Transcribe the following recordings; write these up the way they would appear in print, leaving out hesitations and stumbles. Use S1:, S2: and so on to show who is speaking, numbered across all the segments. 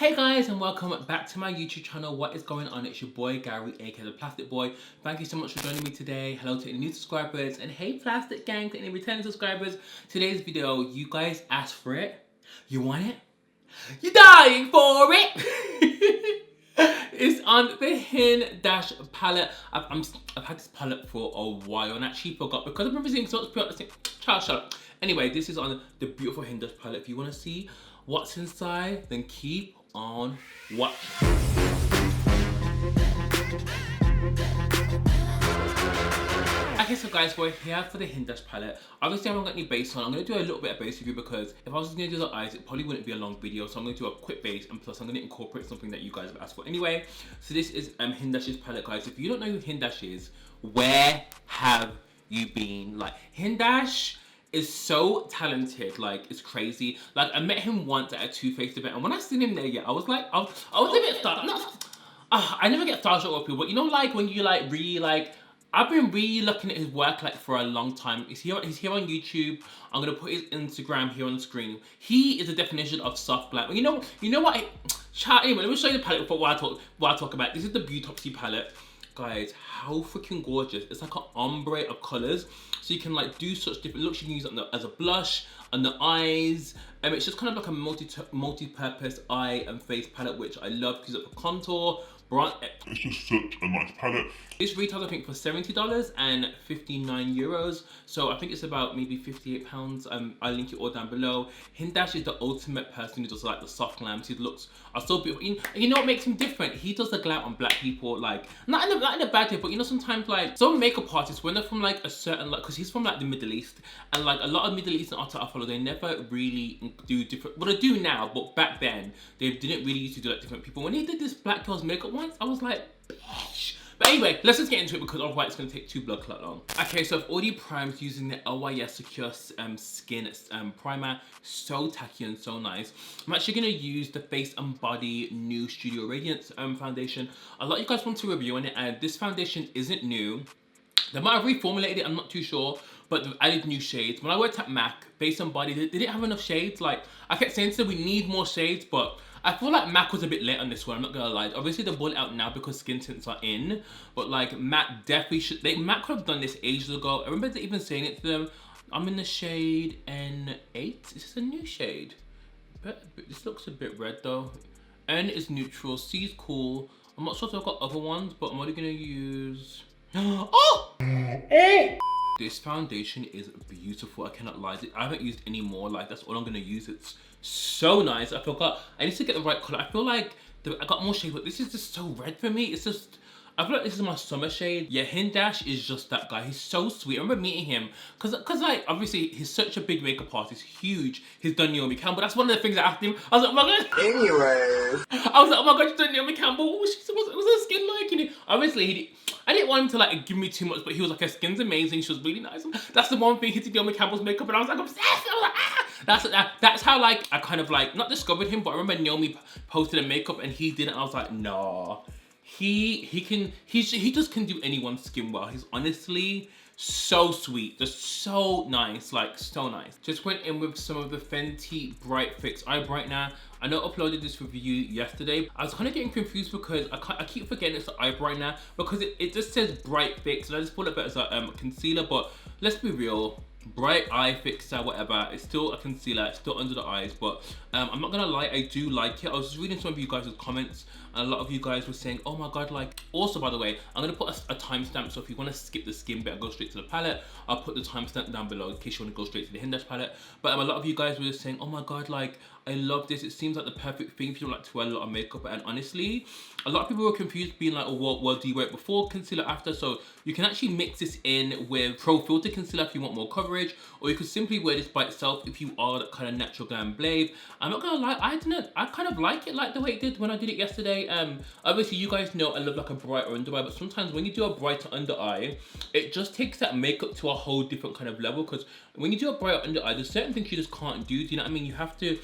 S1: Hey guys, and welcome back to my YouTube channel. What is going on? It's your boy Gary, aka the Plastic Boy. Thank you so much for joining me today. Hello to any new subscribers, and hey Plastic Gang to any returning subscribers. Today's video, you guys asked for it. You want it? You're dying for it. It's on the HINDASH palette. I've had this palette for a while and actually forgot because I've been seeing so much product. Shut up. Anyway, this is on the beautiful HINDASH palette. If you want to see what's inside, then keep on watching. Okay, so guys, we're here for the HINDASH palette. Obviously, I haven't got any base on. I'm going to do a little bit of base review because if I was going to do the eyes, it probably wouldn't be a long video. So I'm going to do a quick base, and plus I'm going to incorporate something that you guys have asked for. Anyway, so this is HINDASH's palette, guys. If you don't know who HINDASH is, where have you been? Like, HINDASH is so talented, like it's crazy. Like I met him once at a Too Faced event, and when I seen him there, yeah, I was like, I was a bit starstruck. I never get starstruck with people, but you know, like when you like really like. I've been really looking at his work like for a long time. He's here on YouTube. I'm gonna put his Instagram here on the screen. He is a definition of soft black. You know what? Chat. Anyway, let me show you the palette before what I talk about. This is the Beautopsy palette. Guys, how freaking gorgeous. It's like an ombre of colors. So you can like do such different looks. You can use it as a blush, on the eyes. It's just kind of like a multi-purpose eye and face palette, which I love because it's a contour, bronze.
S2: It's just such a nice palette.
S1: This retails I think for $70 and 59 euros. So I think it's about maybe 58 pounds. I'll link it all down below. HINDASH is the ultimate person who does like the soft glams. His looks are so beautiful. You know what makes him different? He does the glam on black people, like not in a bad way, but you know sometimes like some makeup artists when they're from like a certain like because he's from like the Middle East, and like a lot of Middle Eastern artists I follow, they never really do different. Well, they do now, but back then they didn't really used to do like different people. When he did this black girl's makeup once, I was like, bitch. But anyway, let's just get into it because otherwise it's going to take too blood clot long. Okay, so I've already primed using the LYS Secure Skin Primer. So tacky and so nice. I'm actually going to use the Face and Body New Studio Radiance foundation. A lot of you guys want to review on it, and this foundation isn't new. They might have reformulated it, I'm not too sure, but they've added new shades. When I worked at MAC, Face and Body, they didn't have enough shades. Like, I kept saying to them, we need more shades, but I feel like MAC was a bit late on this one, I'm not gonna lie. Obviously, they're brought it out now because skin tints are in, but like, MAC definitely should, MAC could have done this ages ago. I remember even saying it to them. I'm in the shade N8. Is this a new shade? But this looks a bit red though. N is neutral, C is cool. I'm not sure if I've got other ones, but I'm only gonna use... Oh! This foundation is beautiful, I cannot lie. I haven't used any more, like that's all I'm gonna use. It's so nice. I forgot, I need to get the right color. I feel like I got more shade, but this is just so red for me. It's just, I feel like this is my summer shade. Yeah, HINDASH is just that guy. He's so sweet. I remember meeting him because like obviously he's such a big makeup artist, huge. He's done Naomi Campbell. That's one of the things I asked him. I was like, oh my god.
S3: Anyways,
S1: I was like, oh my god, you've done Naomi Campbell. What's her skin like? And obviously I didn't want him to like give me too much, but he was like, her skin's amazing. She was really nice. That's the one thing he did Naomi Campbell's makeup, and I was like obsessed. I was like, ah. That's how like I kind of like not discovered him, but I remember Naomi posted a makeup and he did it. And I was like, nah. He just can do anyone's skin well. He's honestly so sweet, just so nice, like so nice. Just went in with some of the Fenty Bright Fix Eye Brightener. I know I uploaded this review yesterday. I was kind of getting confused because I keep forgetting it's the eye brightener because it just says Bright Fix, and I just thought it as a concealer, but let's be real. Bright eye fixer, whatever. It's still a concealer. It's still under the eyes, but I'm not gonna lie, I do like it. I was just reading some of you guys' comments, and a lot of you guys were saying, "Oh my god!" Like, also by the way, I'm gonna put a timestamp. So if you want to skip the skin bit and go straight to the palette, I'll put the timestamp down below in case you want to go straight to the HINDASH palette. But a lot of you guys were just saying, "Oh my god!" Like, I love this. It seems like the perfect thing if you don't like to wear a lot of makeup. And honestly, a lot of people were confused, being like, "Oh, well, do you wear it before concealer, after?" So you can actually mix this in with Pro Filter Concealer if you want more coverage, or you could simply wear this by itself if you are that kind of natural glam babe. I'm not gonna lie, I kind of like it like the way it did when I did it yesterday. Obviously you guys know I love like a brighter under eye, but sometimes when you do a brighter under eye, it just takes that makeup to a whole different kind of level. Because when you do a brighter under eye, there's certain things you just can't do. Do you know what I mean? You have to.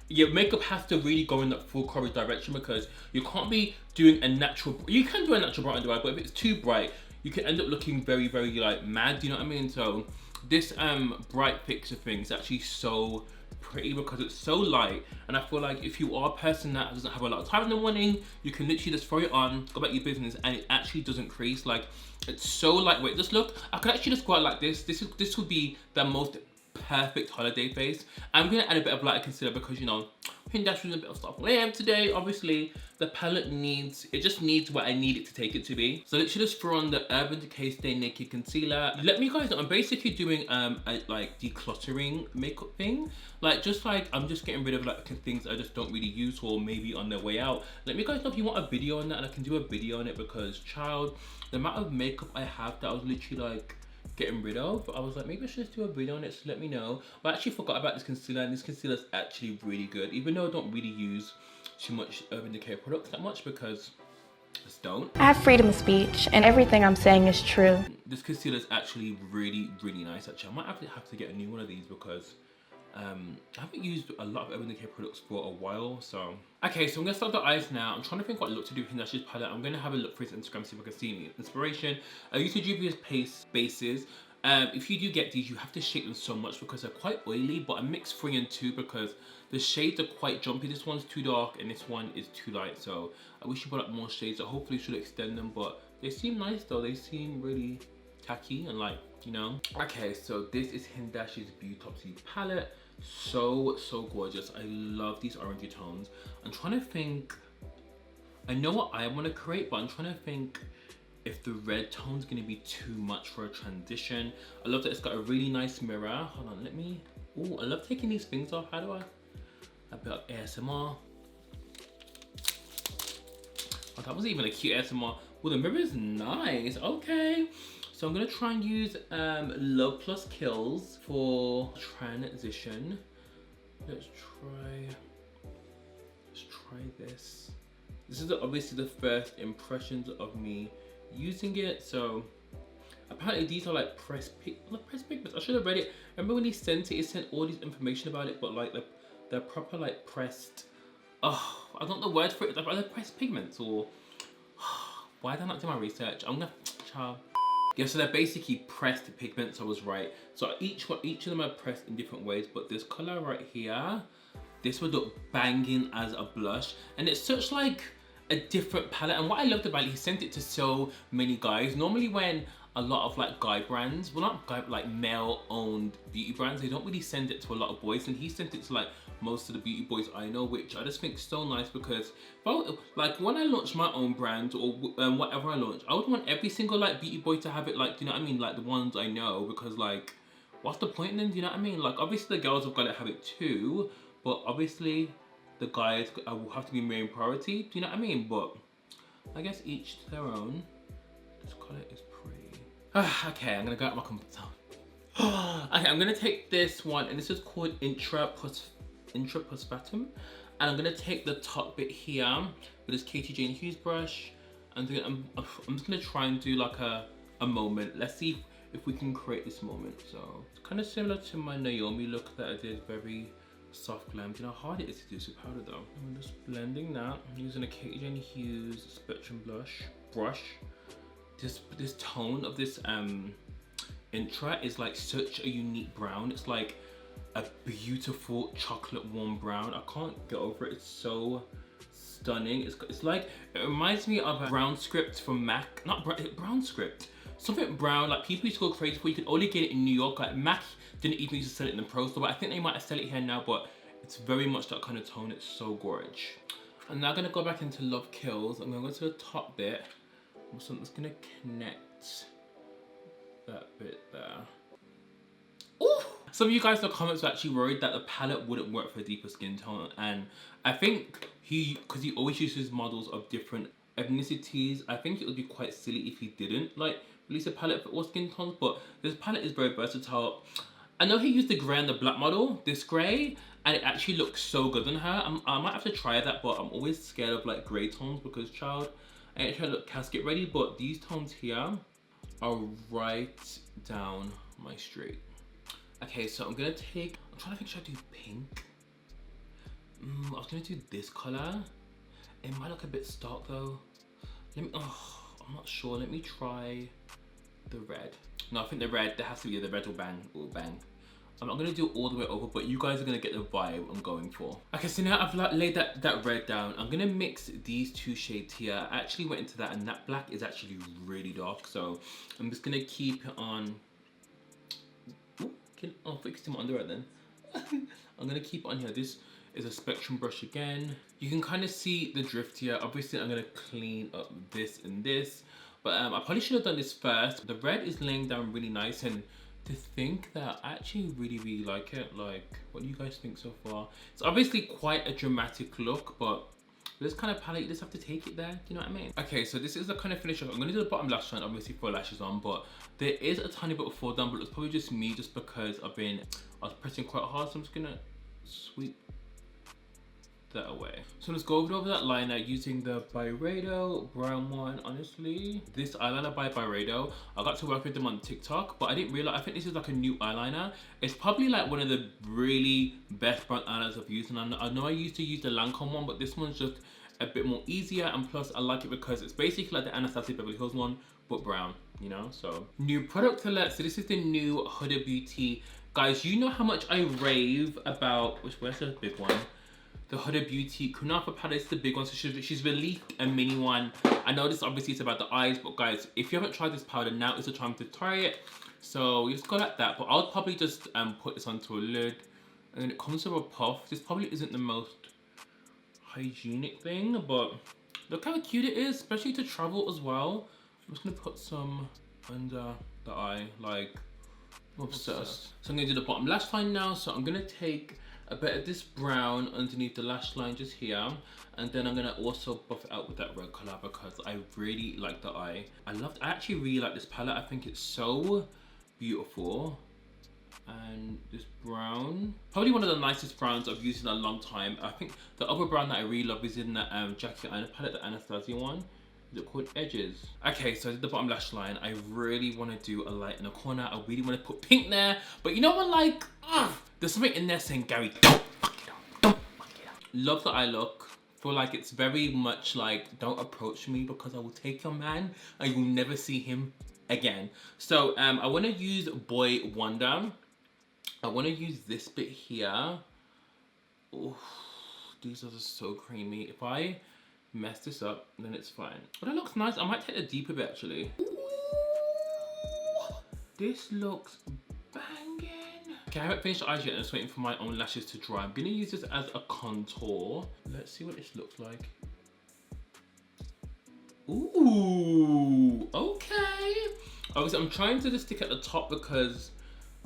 S1: Your makeup has to really go in that full coverage direction because you can't be doing a natural. You can do a natural bright under eye, but if it's too bright, you can end up looking very, very like mad. Do you know what I mean? So this bright fixer thing is actually so pretty because it's so light, and I feel like if you are a person that doesn't have a lot of time in the morning, you can literally just throw it on, go about your business, and it actually doesn't crease. Like, it's so lightweight. Just look, I could actually just go out like this. This would be the most perfect holiday face. I'm gonna add a bit of lighter concealer because, you know, Hindash was a bit of soft lamp today. Obviously, the palette just needs what I need it to take it to be. So literally just throw on the Urban Decay Stay Naked Concealer. Let me guys know, I'm basically doing a like decluttering makeup thing. Like, just like, I'm just getting rid of like things I just don't really use or maybe on their way out. Let me guys know if you want a video on that, and I can do a video on it because, child, the amount of makeup I have that I was literally like getting rid of, I was like, maybe I should just do a video on it, so let me know. But I actually forgot about this concealer, and this concealer is actually really good, even though I don't really use too much Urban Decay products that much because I just don't.
S3: I have freedom of speech, and everything I'm saying is true.
S1: This concealer is actually really, really nice. Actually, I might have to get a new one of these because I haven't used a lot of Urban Decay products for a while. So okay, so I'm gonna start the eyes now. I'm trying to think what look to do with Hindash's palette. I'm gonna have a look through his Instagram, see if I can see any inspiration. I use the Juvia's Paste bases. If you do get these, you have to shake them so much because they're quite oily, but I mix 3 and 2 because the shades are quite jumpy. This one's too dark and this one is too light, so I wish you brought up more shades. So hopefully should extend them, but they seem nice though. They seem really tacky and, like, you know. Okay, so this is Hindash's Beautopsy palette. So gorgeous. I love these orangey tones. I'm trying to think, I know what I want to create, but I'm trying to think if the red tone's gonna be too much for a transition. I love that it's got a really nice mirror. Hold on, let me, oh, I love taking these things off. How do I, a bit of ASMR. Oh, that wasn't even a cute ASMR. Well, the mirror is nice, okay. So I'm gonna try and use Love Plus Kills for transition. Let's try this. This is obviously the first impressions of me using it. So apparently these are like pressed pigments. I should have read it. Remember when he sent it sent all this information about it, but like they're proper like pressed, oh, I don't know the word for it. Are they pressed pigments or why did I not do my research? I'm gonna child. Yeah, so they're basically pressed pigments. I was right. So each of them are pressed in different ways, but this color right here, this would look banging as a blush, and it's such like a different palette. And what I loved about it, he sent it to so many guys. Normally when a lot of like guy brands, well, not guy, like male owned beauty brands, they don't really send it to a lot of boys, and he sent it to like most of the beauty boys I know, which I just think is so nice because, well, like when I launch my own brand or whatever I launch, I would want every single like beauty boy to have it, like, do you know what I mean, like the ones I know, because like what's the point then, do you know what I mean? Like obviously the girls have got to have it too, but obviously the guys will have to be main priority, do you know what I mean? But I guess each to their own. This color is pretty. Okay, I'm gonna go out my comfort zone. Okay, I'm gonna take this one, and this is called Intra Postpartum, and I'm gonna take the top bit here with this Katie Jane Hughes brush, and I'm just gonna try and do like a moment. Let's see if we can create this moment. So it's kind of similar to my Naomi look that I did, very soft glam. Do you know how hard it is to do this with powder though? I'm just blending that. I'm using a Katie Jane Hughes Spectrum brush. This tone of this Intra is like such a unique brown. It's like a beautiful chocolate warm brown. I can't get over it. It's so stunning. It's like, it reminds me of a brown script from MAC. Not brown script. Something brown, like people used to go crazy for. You could only get it in New York. Like MAC didn't even used to sell it in the pro store, but I think they might have sell it here now, but it's very much that kind of tone. It's so gorgeous. I'm now gonna go back into Love Kills. I'm gonna go to the top bit. So I'm just gonna connect that bit there. Ooh! Some of you guys in the comments were actually worried that the palette wouldn't work for a deeper skin tone, and I think because he always uses models of different ethnicities, I think it would be quite silly if he didn't like release a palette for all skin tones, but this palette is very versatile. I know he used the grey and the black model, this grey, and it actually looks so good on her. I might have to try that, but I'm always scared of like grey tones because, child, I ain't trying to look casket ready, but these tones here are right down my street. Okay, so I'm trying to think, should I do pink? I was gonna do this color. It might look a bit stark though. I'm not sure. Let me try the red. No, I think the red, there has to be the red will bang. I'm not gonna do it all the way over, but you guys are gonna get the vibe I'm going for. Okay, so now I've like laid that red down. I'm gonna mix these two shades here. I actually went into that, and that black is actually really dark. So I'm just gonna keep it on. Ooh, fix him under it then. I'm gonna keep it on here. This is a spectrum brush again. You can kind of see the drift here. Obviously, I'm gonna clean up this and this, but I probably should have done this first. The red is laying down really nice, and to think that I actually really like it. Like, what do you guys think so far? It's obviously quite a dramatic look, but this kind of palette, you just have to take it there, you know what I mean? Okay, so this is the kind of finish. I'm gonna do the bottom lash line, obviously, for lashes on, but there is a tiny bit of fall down, but it's probably just me, just because I was pressing quite hard, so I'm just gonna sweep that away. So let's go over that liner using the Byredo brown one. Honestly, this eyeliner by Byredo, I got to work with them on TikTok, but I didn't realize, I think this is like a new eyeliner. It's probably like one of the really best brown eyeliners I've used, and I know I used to use the Lancome one, but this one's just a bit more easier, and plus I like it because it's basically like the Anastasia Beverly Hills one, but brown, you know? So new product alert. So this is the new Huda Beauty. Guys, you know how much I rave about, where's the big one? The Huda Beauty Kunafa palette is the big one. So she's released a mini one. I know this obviously is about the eyes, but guys, if you haven't tried this powder, now is the time to try it. So you just go like that, but I'll probably just put this onto a lid, and then it comes with a puff. This probably isn't the most hygienic thing, but look how cute it is, especially to travel as well. I'm just gonna put some under the eye, like, I'm obsessed. So I'm gonna do the bottom lash line now. So I'm gonna take a bit of this brown underneath the lash line just here, and then I'm gonna also buff it out with that red color because I really like the eye. I actually really like this palette. I think it's so beautiful. And this brown, probably one of the nicest browns I've used in a long time. I think the other brown that I really love is in that Jackie Aina palette, the Anastasia one. Is it called Edges? Okay, so I did the bottom lash line. I really want to do a light in the corner. I really want to put pink there, but you know what, like, there's something in there saying, Gary, don't fuck it up, don't fuck it up. Love the eye look. Feel like it's very much like, don't approach me because I will take your man and you'll never see him again. So I want to use Boy Wonder. I want to use this bit here. Ooh, these are just so creamy. If I mess this up, then it's fine. But it looks nice. I might take a deeper bit actually. Ooh, this looks banging. Okay, I haven't finished the eyes yet. I'm just waiting for my own lashes to dry. I'm gonna use this as a contour. Let's see what this looks like. Ooh, okay. Obviously, I'm trying to just stick at the top because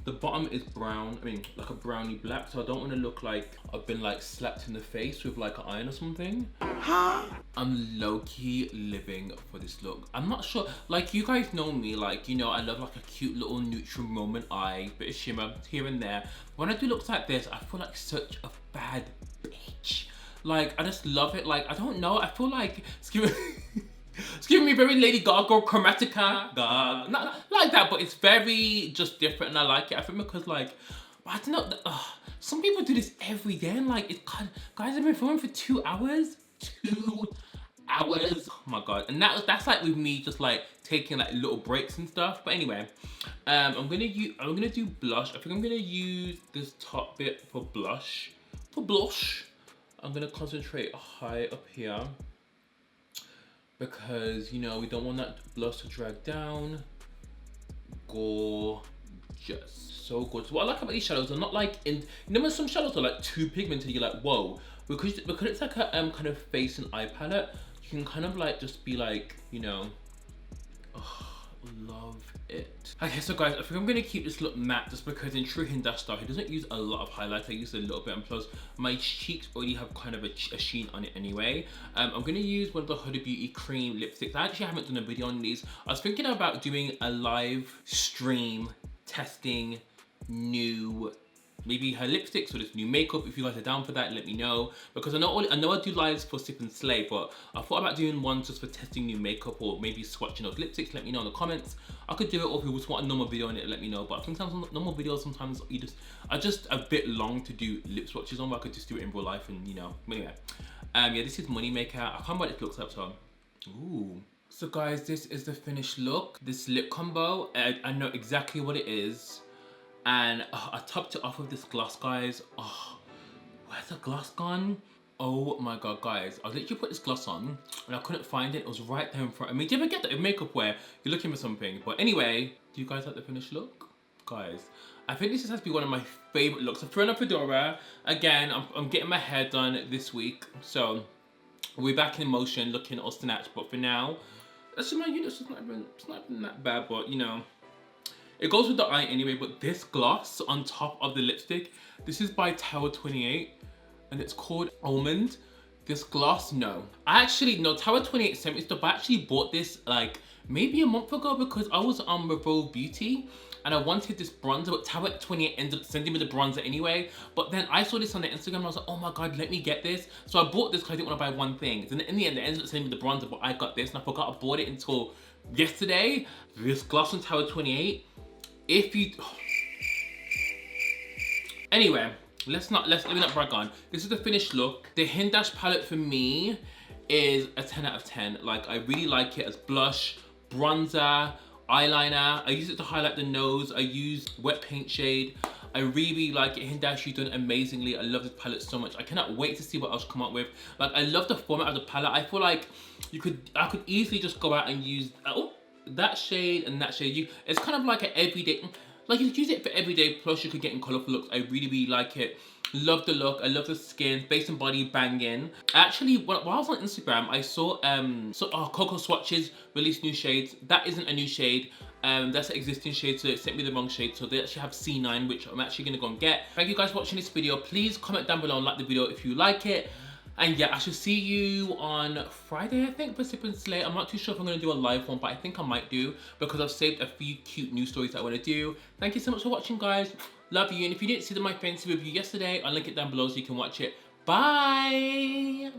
S1: the bottom is brown, I mean like a browny black, so I don't want to look like I've been like slapped in the face with like an iron or something. I'm low-key living for this look. I'm not sure, like you guys know me, like, you know, I love like a cute little neutral moment eye, bit of shimmer here and there. When I do looks like this, I feel like such a bad bitch. Like, I just love it. Like, I don't know, I feel like, it's giving me very Lady Gaga, Chromatica, not like that, but it's very just different and I like it. I think because like, I don't know, some people do this every day and like, guys have been filming for 2 hours? 2 hours? Oh my God. And that's like with me just like taking like little breaks and stuff. But anyway, I'm gonna do blush. I think I'm gonna use this top bit for blush. I'm gonna concentrate high up here, because, you know, we don't want that blush to drag down. Gorgeous, so gorgeous. What I like about these shadows are not like, you know when some shadows are like too pigmented, you're like, whoa. Because it's like a kind of face and eye palette, you can kind of like just be like, you know, love it. Okay, so guys, I think I'm gonna keep this look matte just because in true Hindash style, he doesn't use a lot of highlighter, he uses a little bit, and plus my cheeks already have kind of a sheen on it anyway. I'm gonna use one of the Huda Beauty cream lipsticks. I actually haven't done a video on these. I was thinking about doing a live stream testing new, maybe her lipsticks or this new makeup. If you guys are down for that, let me know, because I know I do lives for Sip and Slay, but I thought about doing one just for testing new makeup or maybe swatching those lipsticks. Let me know in the comments. I could do it, or if you just want a normal video on it, let me know. But sometimes normal videos, sometimes are just a bit long to do lip swatches on, but I could just do it in real life, and you know. Anyway, yeah, this is Moneymaker. I can't remember what it looks like, so ooh. So guys, this is the finished look. This lip combo, I know exactly what it is. And I topped it off with this gloss, guys. Oh, where's the gloss gone? Oh my god, guys. I literally put this gloss on and I couldn't find it. It was right there in front of me. Do you ever get that in makeup where you're looking for something? But anyway, do you guys like the finished look? Guys, I think this has to be one of my favorite looks. I'm throwing a fedora. Again, I'm getting my hair done this week. So we're back in motion looking all snatched. But for now, that's just my unit. It's not even that bad, but you know. It goes with the eye anyway, but this gloss on top of the lipstick, this is by Tower 28. And it's called Almond. This gloss, no. Tower 28 sent me stuff. I actually bought this like maybe a month ago because I was on Revolve Beauty and I wanted this bronzer, but Tower 28 ended up sending me the bronzer anyway. But then I saw this on their Instagram and I was like, oh my god, let me get this. So I bought this because I didn't want to buy one thing. Then in the end, they ended up sending me the bronzer, but I got this and I forgot I bought it until yesterday. This gloss on Tower 28. Anyway, let me not brag on. This is the finished look. The HINDASH palette for me is a 10 out of 10. Like, I really like it as blush, bronzer, eyeliner. I use it to highlight the nose. I use wet paint shade. I really like it. HINDASH, you've done amazingly. I love this palette so much. I cannot wait to see what else you come up with. Like, I love the format of the palette. I feel like I could easily just go out and use that shade and that shade. It's kind of like an everyday, like you could use it for everyday, plus you could get in colorful looks. I really, really like it. Love the look. I love the skin. Face and body banging. Actually, while I was on Instagram, I saw Cocoa Swatches released new shades. That isn't a new shade. That's an existing shade, so it sent me the wrong shade. So they actually have C9, which I'm actually gonna go and get. Thank you guys for watching this video. Please comment down below and like the video if you like it. And yeah, I shall see you on Friday, I think, for Sip and Slay. I'm not too sure if I'm going to do a live one, but I think I might do because I've saved a few cute news stories that I want to do. Thank you so much for watching, guys. Love you. And if you didn't see my Fenty review yesterday, I'll link it down below so you can watch it. Bye!